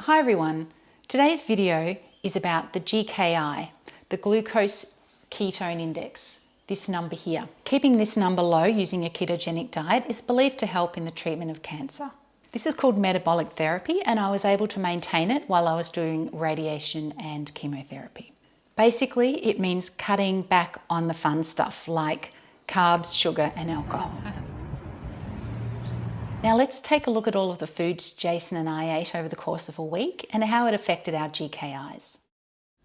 Hi everyone, today's video is about the G.K.I, the glucose ketone index, this number here. Keeping this number low using a ketogenic diet is believed to help in the treatment of cancer. This is called metabolic therapy and I was able to maintain it while I was doing radiation and chemotherapy. Basically, it means cutting back on the fun stuff like carbs, sugar and alcohol. Now let's take a look at all of the foods Jason and I ate over the course of a week and how it affected our G.K.Is.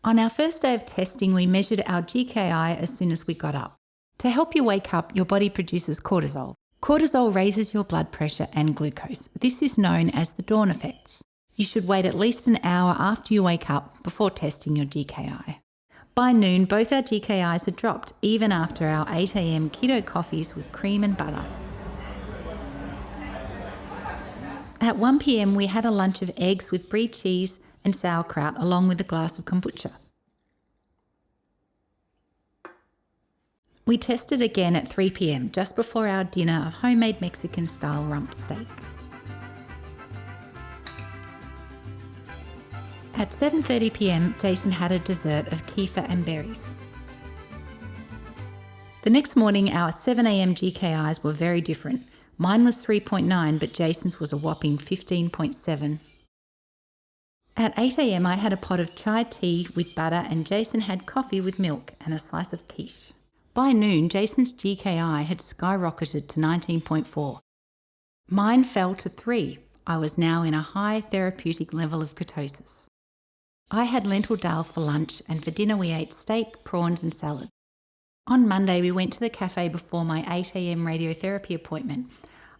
On our first day of testing, we measured our G.K.I as soon as we got up. To help you wake up, your body produces cortisol. Cortisol raises your blood pressure and glucose. This is known as the dawn effect. You should wait at least an hour after you wake up before testing your G.K.I. By noon, both our G.K.Is had dropped, even after our 8 a.m. keto coffees with cream and butter. At 1 p.m, we had a lunch of eggs with brie cheese and sauerkraut along with a glass of kombucha. We tested again at 3 p.m, just before our dinner of homemade Mexican-style rump steak. At 7:30 p.m, Jason had a dessert of kefir and berries. The next morning, our 7 a.m. G.K.Is were very different. Mine was 3.9, but Jason's was a whopping 15.7. At 8 a.m, I had a pot of chai tea with butter and Jason had coffee with milk and a slice of quiche. By noon, Jason's G.K.I had skyrocketed to 19.4. Mine fell to 3. I was now in a high therapeutic level of ketosis. I had lentil dal for lunch and for dinner we ate steak, prawns and salad. On Monday, we went to the cafe before my 8 a.m. radiotherapy appointment.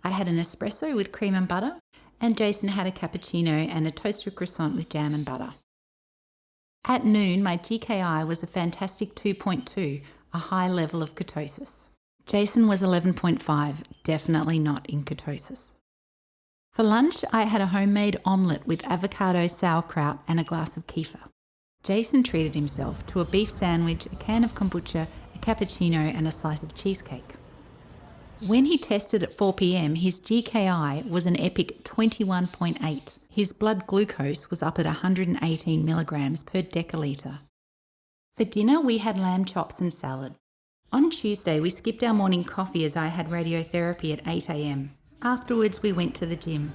I had an espresso with cream and butter, and Jason had a cappuccino and a toasted croissant with jam and butter. At noon, my G.K.I was a fantastic 2.2, a high level of ketosis. Jason was 11.5, definitely not in ketosis. For lunch, I had a homemade omelette with avocado, sauerkraut, and a glass of kefir. Jason treated himself to a beef sandwich, a can of kombucha, cappuccino and a slice of cheesecake. When he tested at 4 p.m, his G.K.I was an epic 21.8. His blood glucose was up at 118 milligrams per deciliter. For dinner, we had lamb chops and salad. On Tuesday, we skipped our morning coffee as I had radiotherapy at 8 a.m. Afterwards, we went to the gym.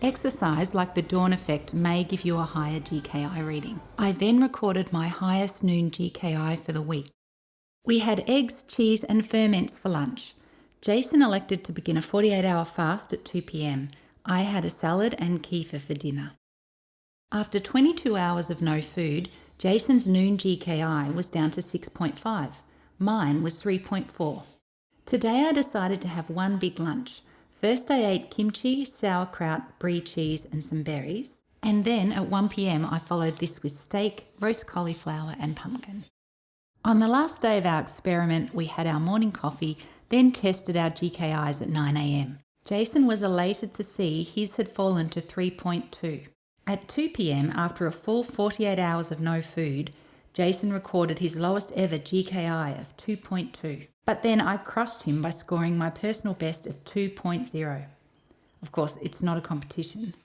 Exercise, like the dawn effect, may give you a higher G.K.I reading. I then recorded my highest noon G.K.I for the week. We had eggs, cheese and ferments for lunch. Jason elected to begin a 48-hour fast at 2 p.m. I had a salad and kefir for dinner. After 22 hours of no food, Jason's noon G.K.I was down to 6.5. Mine was 3.4. Today I decided to have one big lunch. First I ate kimchi, sauerkraut, brie cheese and some berries. And then at 1 p.m. I followed this with steak, roast cauliflower and pumpkin. On the last day of our experiment, we had our morning coffee, then tested our G.K.Is at 9 a.m. Jason was elated to see his had fallen to 3.2. At 2 p.m, after a full 48 hours of no food, Jason recorded his lowest ever G.K.I of 2.2. But then I crushed him by scoring my personal best of 2.0. Of course, it's not a competition.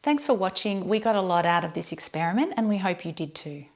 Thanks for watching. We got a lot out of this experiment and we hope you did too.